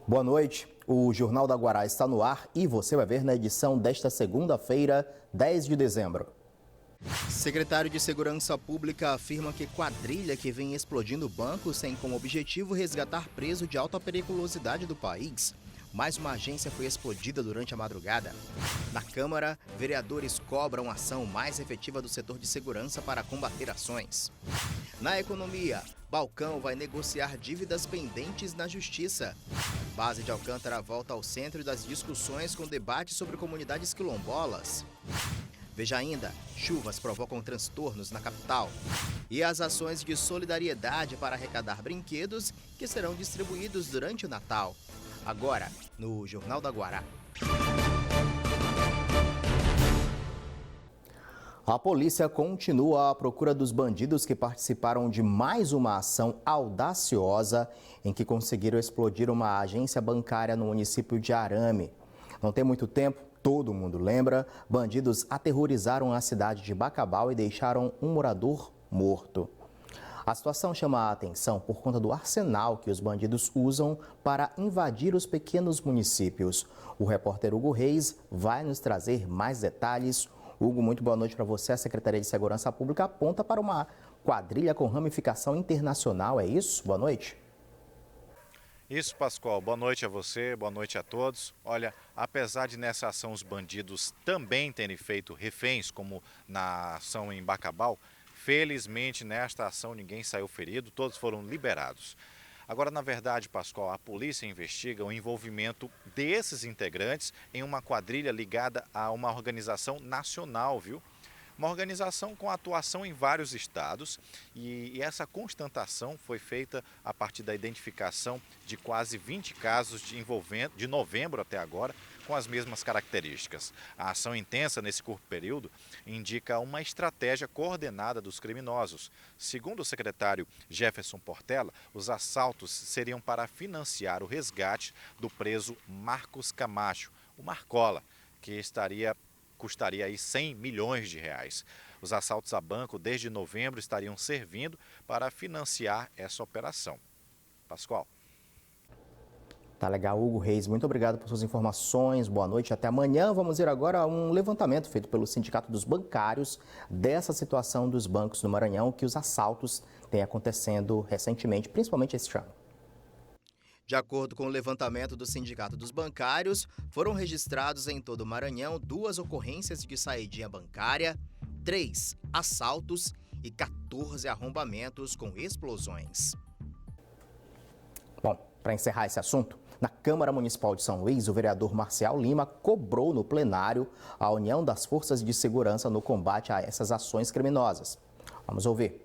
Boa noite. O Jornal da Guará está no ar e você vai ver na edição desta segunda-feira, 10 de dezembro. Secretário de Segurança Pública afirma que quadrilha que vem explodindo bancos tem como objetivo resgatar preso de alta periculosidade do país. Mais uma agência foi explodida durante a madrugada. Na Câmara, vereadores cobram ação mais efetiva do setor de segurança para combater ações. Na economia, Balcão vai negociar dívidas pendentes na Justiça. Base de Alcântara volta ao centro das discussões com debate sobre comunidades quilombolas. Veja ainda, chuvas provocam transtornos na capital. E as ações de solidariedade para arrecadar brinquedos que serão distribuídos durante o Natal. Agora, no Jornal da Guará. A polícia continua à procura dos bandidos que participaram de mais uma ação audaciosa em que conseguiram explodir uma agência bancária no município de Arame. Não tem muito tempo, todo mundo lembra, bandidos aterrorizaram a cidade de Bacabal e deixaram um morador morto. A situação chama a atenção por conta do arsenal que os bandidos usam para invadir os pequenos municípios. O repórter Hugo Reis vai nos trazer mais detalhes. Hugo, muito boa noite para você. A Secretaria de Segurança Pública aponta para uma quadrilha com ramificação internacional, é isso? Boa noite. Isso, Pascoal. Boa noite a você, boa noite a todos. Olha, apesar de nessa ação os bandidos também terem feito reféns, como na ação em Bacabal, felizmente nesta ação ninguém saiu ferido, todos foram liberados. Agora, na verdade, Pascoal, a polícia investiga o envolvimento desses integrantes em uma quadrilha ligada a uma organização nacional, viu? Uma organização com atuação em vários estados e essa constatação foi feita a partir da identificação de quase 20 casos de novembro até agora com as mesmas características. A ação intensa nesse curto período indica uma estratégia coordenada dos criminosos. Segundo o secretário Jefferson Portela, os assaltos seriam para financiar o resgate do preso Marcos Camacho, o Marcola, que custaria aí 100 milhões de reais. Os assaltos a banco desde novembro estariam servindo para financiar essa operação. Pascoal. Tá legal, Hugo Reis. Muito obrigado por suas informações. Boa noite. Até amanhã. Vamos ver agora a um levantamento feito pelo Sindicato dos Bancários dessa situação dos bancos no Maranhão, que os assaltos têm acontecendo recentemente, principalmente este ano. De acordo com o levantamento do Sindicato dos Bancários, foram registrados em todo o Maranhão 2 ocorrências de saidinha bancária, 3 assaltos e 14 arrombamentos com explosões. Bom, para encerrar esse assunto, na Câmara Municipal de São Luís, o vereador Marcial Lima cobrou no plenário a união das forças de segurança no combate a essas ações criminosas. Vamos ouvir.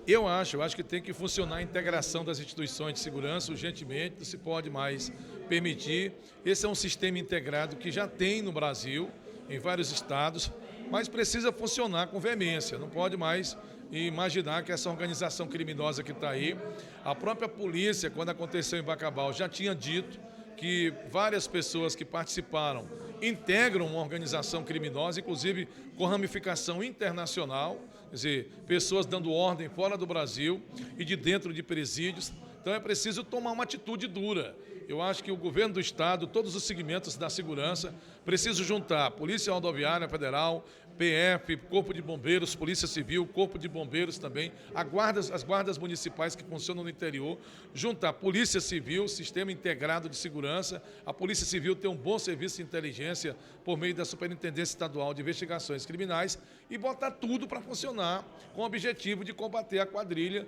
Eu acho que tem que funcionar a integração das instituições de segurança urgentemente, não se pode mais permitir. Esse é um sistema integrado que já tem no Brasil, em vários estados, mas precisa funcionar com veemência, não pode mais imaginar que essa organização criminosa que está aí, a própria polícia, quando aconteceu em Bacabal, já tinha dito que várias pessoas que participaram integram uma organização criminosa, inclusive com ramificação internacional, quer dizer, pessoas dando ordem fora do Brasil e de dentro de presídios. Então é preciso tomar uma atitude dura. Eu acho que o governo do estado, todos os segmentos da segurança, precisam juntar Polícia Rodoviária Federal, PF, Corpo de Bombeiros, Polícia Civil, Corpo de Bombeiros também, as guardas municipais que funcionam no interior, juntar Polícia Civil, Sistema Integrado de Segurança, a Polícia Civil ter um bom serviço de inteligência por meio da Superintendência Estadual de Investigações Criminais e botar tudo para funcionar com o objetivo de combater a quadrilha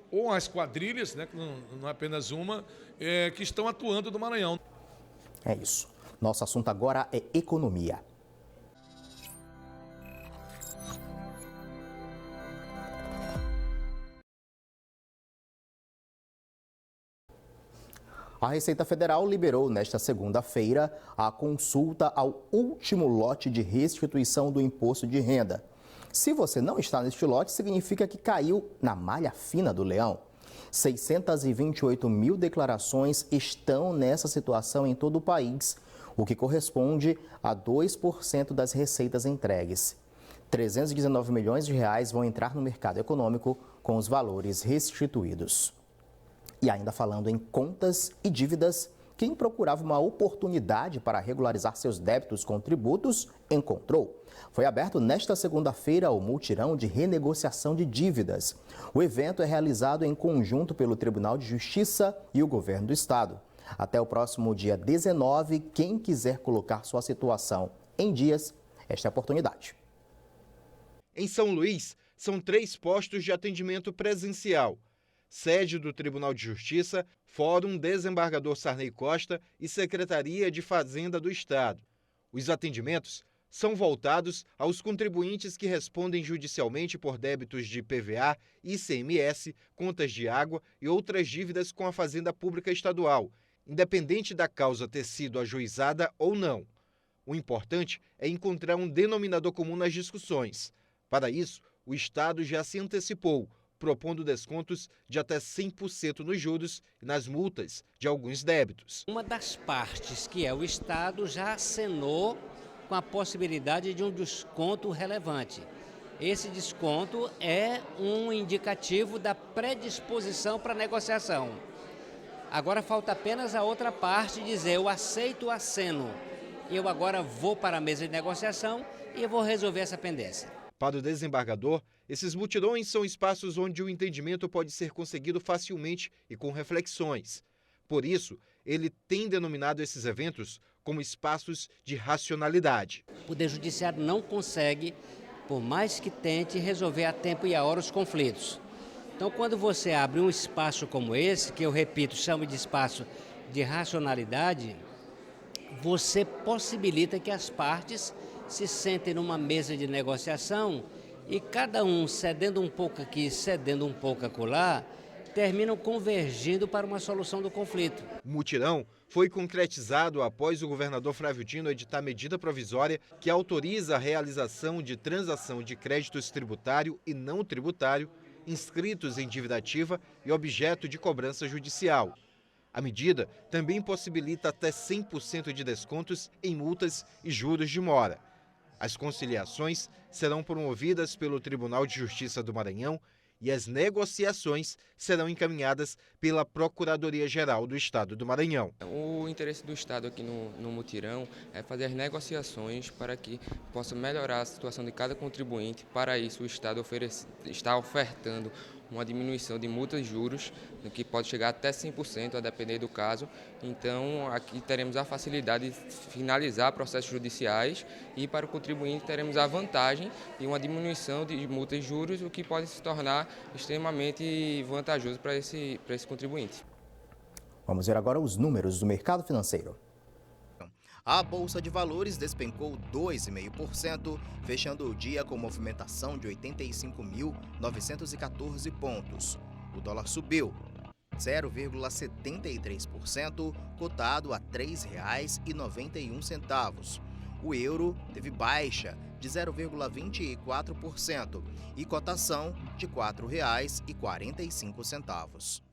ou as quadrilhas, né, que não é apenas uma, que estão atuando no Maranhão. É isso. Nosso assunto agora é economia. A Receita Federal liberou nesta segunda-feira a consulta ao último lote de restituição do imposto de renda. Se você não está neste lote, significa que caiu na malha fina do leão. 628 mil declarações estão nessa situação em todo o país, o que corresponde a 2% das receitas entregues. 319 milhões de reais vão entrar no mercado econômico com os valores restituídos. E ainda falando em contas e dívidas, quem procurava uma oportunidade para regularizar seus débitos com tributos, encontrou. Foi aberto nesta segunda-feira o mutirão de renegociação de dívidas. O evento é realizado em conjunto pelo Tribunal de Justiça e o Governo do Estado. Até o próximo dia 19, quem quiser colocar sua situação em dias, esta é a oportunidade. Em São Luís, são 3 postos de atendimento presencial. Sede do Tribunal de Justiça, Fórum Desembargador Sarney Costa e Secretaria de Fazenda do Estado. Os atendimentos são voltados aos contribuintes que respondem judicialmente por débitos de PVA, ICMS, contas de água e outras dívidas com a Fazenda Pública Estadual, independente da causa ter sido ajuizada ou não. O importante é encontrar um denominador comum nas discussões. Para isso, o Estado já se antecipou, propondo descontos de até 100% nos juros e nas multas de alguns débitos. Uma das partes, que é o Estado, já acenou com a possibilidade de um desconto relevante. Esse desconto é um indicativo da predisposição para a negociação. Agora falta apenas a outra parte dizer: eu aceito o aceno, eu agora vou para a mesa de negociação e eu vou resolver essa pendência. Para o desembargador, esses mutirões são espaços onde o entendimento pode ser conseguido facilmente e com reflexões. Por isso, ele tem denominado esses eventos como espaços de racionalidade. O Poder Judiciário não consegue, por mais que tente, resolver a tempo e a hora os conflitos. Então, quando você abre um espaço como esse, que eu repito, chamo de espaço de racionalidade, você possibilita que as partes se sentem numa mesa de negociação e cada um cedendo um pouco aqui, cedendo um pouco acolá, terminam convergindo para uma solução do conflito. O mutirão foi concretizado após o governador Flávio Dino editar medida provisória que autoriza a realização de transação de créditos tributário e não tributário inscritos em dívida ativa e objeto de cobrança judicial. A medida também possibilita até 100% de descontos em multas e juros de mora. As conciliações serão promovidas pelo Tribunal de Justiça do Maranhão e as negociações serão encaminhadas pela Procuradoria-Geral do Estado do Maranhão. O interesse do Estado aqui no mutirão é fazer as negociações para que possa melhorar a situação de cada contribuinte. Para isso, o Estado está ofertando uma diminuição de multas e juros, que pode chegar até 100%, a depender do caso. Então, aqui teremos a facilidade de finalizar processos judiciais e, para o contribuinte, teremos a vantagem de uma diminuição de multas e juros, o que pode se tornar extremamente vantajoso para esse contribuinte. Vamos ver agora os números do mercado financeiro. A Bolsa de Valores despencou 2,5%, fechando o dia com movimentação de 85.914 pontos. O dólar subiu 0,73%, cotado a R$ 3,91. O euro teve baixa de 0,24% e cotação de R$ 4,45.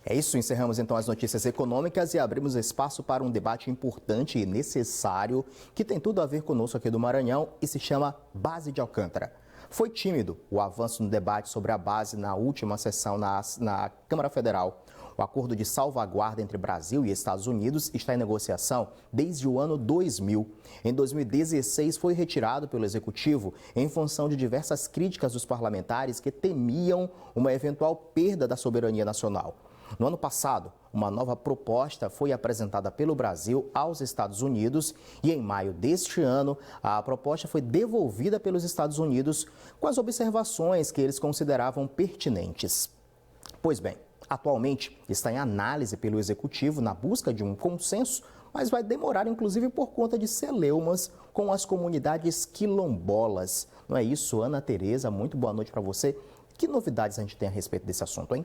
É isso, encerramos então as notícias econômicas e abrimos espaço para um debate importante e necessário que tem tudo a ver conosco aqui do Maranhão e se chama Base de Alcântara. Foi tímido o avanço no debate sobre a base na última sessão na Câmara Federal. O acordo de salvaguarda entre Brasil e Estados Unidos está em negociação desde o ano 2000. Em 2016, foi retirado pelo Executivo em função de diversas críticas dos parlamentares que temiam uma eventual perda da soberania nacional. No ano passado, uma nova proposta foi apresentada pelo Brasil aos Estados Unidos e, em maio deste ano, a proposta foi devolvida pelos Estados Unidos com as observações que eles consideravam pertinentes. Pois bem, atualmente está em análise pelo Executivo na busca de um consenso, mas vai demorar, inclusive, por conta de celeumas com as comunidades quilombolas. Não é isso, Ana Tereza? Muito boa noite para você. Que novidades a gente tem a respeito desse assunto, hein?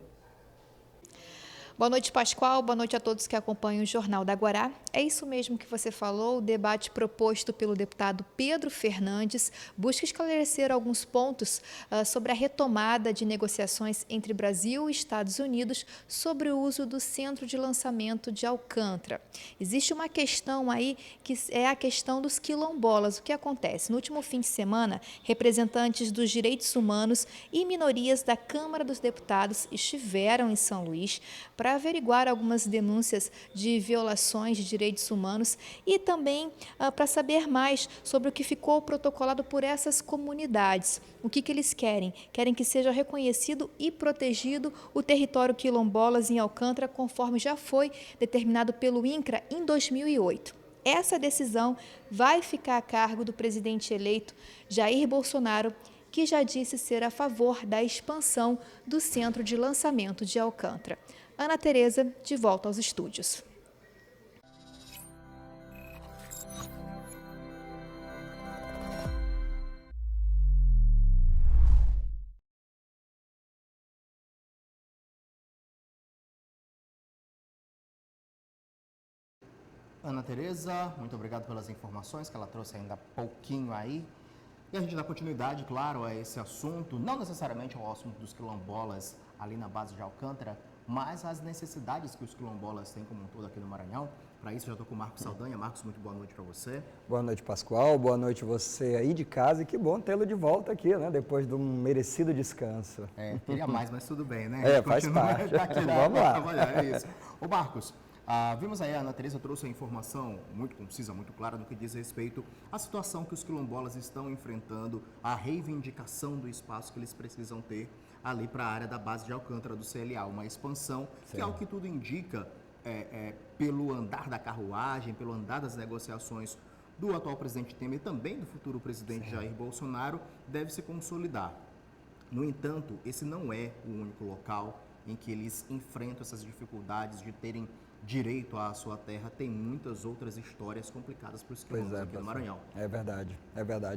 Boa noite, Pascoal. Boa noite a todos que acompanham o Jornal da Guará. É isso mesmo que você falou. O debate proposto pelo deputado Pedro Fernandes busca esclarecer alguns pontos sobre a retomada de negociações entre Brasil e Estados Unidos sobre o uso do centro de lançamento de Alcântara. Existe uma questão aí que é a questão dos quilombolas. O que acontece? No último fim de semana, representantes dos direitos humanos e minorias da Câmara dos Deputados estiveram em São Luís para para averiguar algumas denúncias de violações de direitos humanos e também para saber mais sobre o que ficou protocolado por essas comunidades. O que eles querem? Querem que seja reconhecido e protegido o território quilombolas em Alcântara, conforme já foi determinado pelo INCRA em 2008. Essa decisão vai ficar a cargo do presidente eleito Jair Bolsonaro, que já disse ser a favor da expansão do centro de lançamento de Alcântara. Ana Tereza, de volta aos estúdios. Ana Tereza, muito obrigado pelas informações que ela trouxe ainda há pouquinho aí. E a gente dá continuidade, claro, a esse assunto, não necessariamente ao assunto dos quilombolas ali na base de Alcântara, mas as necessidades que os quilombolas têm como um todo aqui no Maranhão. Para isso, já estou com o Marcos Saldanha. Marcos, muito boa noite para você. Boa noite, Pascoal. Boa noite você aí de casa. E que bom tê-lo de volta aqui, né? Depois de um merecido descanso. Queria mais, mas tudo bem, né? Faz parte. Vamos lá. Trabalhar, é isso. Ô, Marcos, vimos aí, a Ana Tereza trouxe a informação muito concisa, muito clara no que diz respeito à situação que os quilombolas estão enfrentando, a reivindicação do espaço que eles precisam ter ali para a área da base de Alcântara do CLA, uma expansão que, ao que tudo indica, pelo andar da carruagem, pelo andar das negociações do atual presidente Temer e também do futuro presidente Jair Bolsonaro, deve se consolidar. No entanto, esse não é o único local em que eles enfrentam essas dificuldades de terem direito à sua terra. Tem muitas outras histórias complicadas para os quilombolas aqui no Maranhão. É verdade,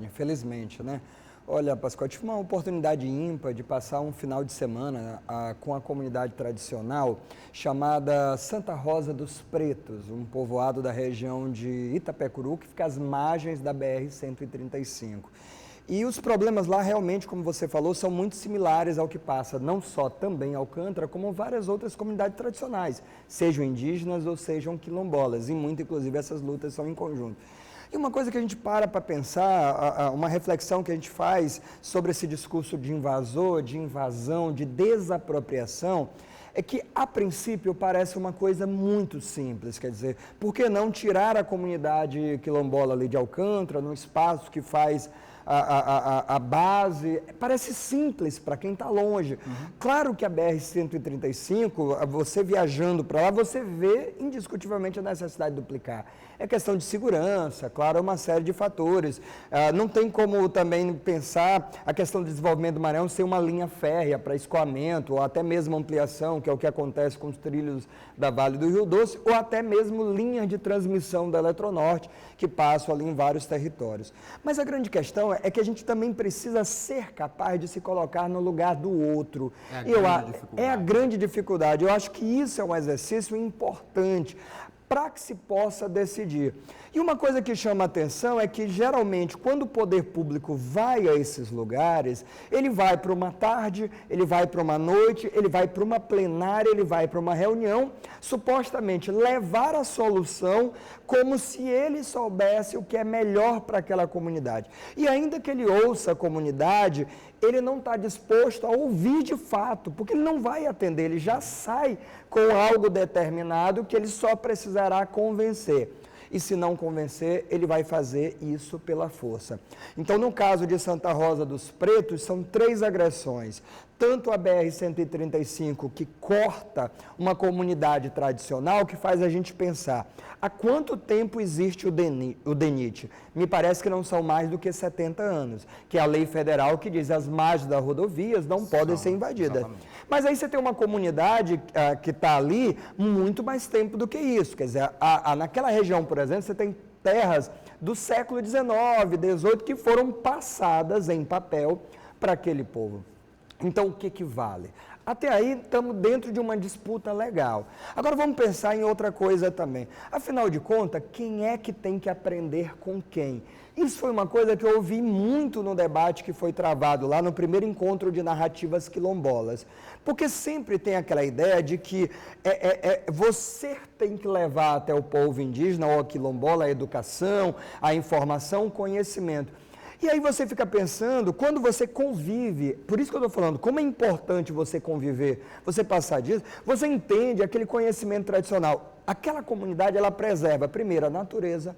infelizmente, né? Olha, Pascoal, eu tive uma oportunidade ímpar de passar um final de semana com a comunidade tradicional chamada Santa Rosa dos Pretos, um povoado da região de Itapecuru, que fica às margens da BR-135. E os problemas lá realmente, como você falou, são muito similares ao que passa não só também Alcântara, como várias outras comunidades tradicionais, sejam indígenas ou sejam quilombolas, e muito, inclusive, essas lutas são em conjunto. E uma coisa que a gente para pensar, uma reflexão que a gente faz sobre esse discurso de invasor, de invasão, de desapropriação, é que, a princípio, parece uma coisa muito simples. Quer dizer, por que não tirar a comunidade quilombola ali de Alcântara, num espaço que faz a base? Parece simples para quem está longe. Claro que a BR-135, você viajando para lá, você vê indiscutivelmente a necessidade de duplicar. É questão de segurança, claro, é uma série de fatores. Não tem como também pensar a questão do desenvolvimento do Maranhão sem uma linha férrea para escoamento, ou até mesmo ampliação, que é o que acontece com os trilhos da Vale do Rio Doce, ou até mesmo linhas de transmissão da Eletronorte, que passam ali em vários territórios. Mas a grande questão é que a gente também precisa ser capaz de se colocar no lugar do outro. É a grande dificuldade. Eu acho que isso é um exercício importante para que se possa decidir. E uma coisa que chama a atenção é que, geralmente, quando o poder público vai a esses lugares, ele vai para uma tarde, ele vai para uma noite, ele vai para uma plenária, ele vai para uma reunião, supostamente levar a solução como se ele soubesse o que é melhor para aquela comunidade. E ainda que ele ouça a comunidade, ele não está disposto a ouvir de fato, porque ele não vai atender, ele já sai com algo determinado que ele só precisará convencer. E se não convencer, ele vai fazer isso pela força. Então, no caso de Santa Rosa dos Pretos, são 3 agressões. Tanto a BR-135, que corta uma comunidade tradicional, que faz a gente pensar, há quanto tempo existe o DENIT? Me parece que não são mais do que 70 anos, que é a lei federal que diz que as margens das rodovias não podem ser invadidas. Exatamente. Mas aí você tem uma comunidade que está ali muito mais tempo do que isso. Quer dizer, naquela região, por exemplo, você tem terras do século XIX, XVIII, que foram passadas em papel para aquele povo. Então, o que vale? Até aí, estamos dentro de uma disputa legal. Agora, vamos pensar em outra coisa também. Afinal de contas, quem é que tem que aprender com quem? Isso foi uma coisa que eu ouvi muito no debate que foi travado lá no primeiro encontro de narrativas quilombolas. Porque sempre tem aquela ideia de que você tem que levar até o povo indígena ou a quilombola a educação, a informação, o conhecimento. E aí você fica pensando, quando você convive, por isso que eu estou falando, como é importante você conviver, você passar disso, você entende aquele conhecimento tradicional. Aquela comunidade, ela preserva, primeiro, a natureza.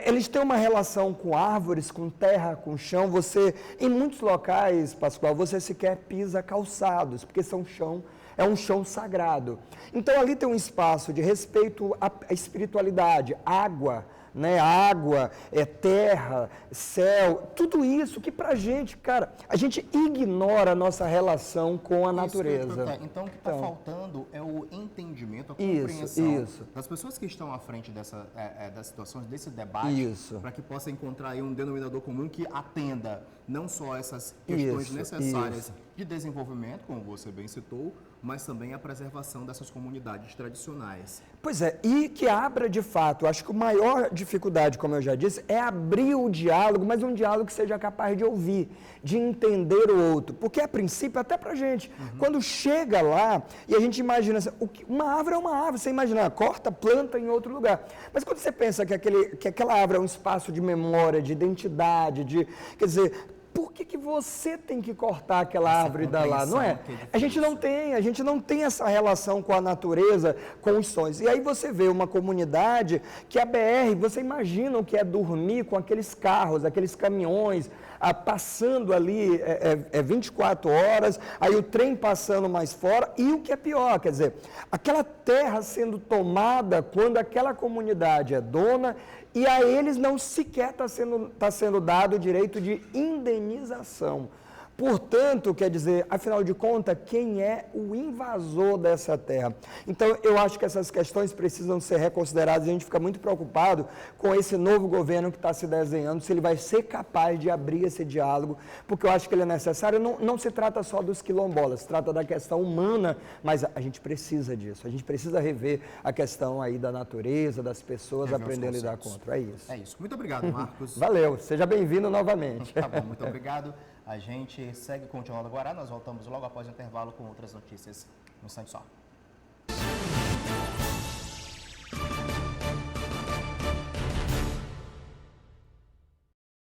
Eles têm uma relação com árvores, com terra, com chão. Você, em muitos locais, Pascoal, você sequer pisa calçados, porque é um chão sagrado. Então, ali tem um espaço de respeito à espiritualidade, água, né? Água, terra, céu, tudo isso que pra gente, cara, a gente ignora a nossa relação com a natureza. Então, o que está faltando é o entendimento, a compreensão das pessoas que estão à frente das situações, desse debate, para que possa encontrar aí um denominador comum que atenda não só essas questões necessárias de desenvolvimento, como você bem citou, mas também a preservação dessas comunidades tradicionais. Pois é, e que abra de fato, acho que a maior dificuldade, como eu já disse, é abrir o diálogo, mas um diálogo que seja capaz de ouvir, de entender o outro, porque a princípio, até pra gente, quando chega lá e a gente imagina, uma árvore é uma árvore, você imagina, corta, planta em outro lugar, mas quando você pensa que aquela árvore é um espaço de memória, de identidade, quer dizer, por que você tem que cortar aquela árvore e dar lá, não é? A gente não tem essa relação com a natureza, com os sonhos. E aí você vê uma comunidade que a BR, você imagina o que é dormir com aqueles carros, aqueles caminhões, passando ali 24 horas, aí o trem passando mais fora, e o que é pior, quer dizer, aquela terra sendo tomada quando aquela comunidade é dona, e a eles não sequer está sendo dado o direito de indenização. Portanto, quer dizer, afinal de contas, quem é o invasor dessa terra? Então, eu acho que essas questões precisam ser reconsideradas e a gente fica muito preocupado com esse novo governo que está se desenhando, se ele vai ser capaz de abrir esse diálogo, porque eu acho que ele é necessário. Não se trata só dos quilombolas, se trata da questão humana, mas a gente precisa disso, a gente precisa rever a questão aí da natureza, das pessoas aprendendo a lidar contra. É isso. É isso. Muito obrigado, Marcos. Valeu, seja bem-vindo novamente. Tá bom, muito obrigado. A gente segue com o Jornal da Guará, nós voltamos logo após o intervalo com outras notícias no instante só.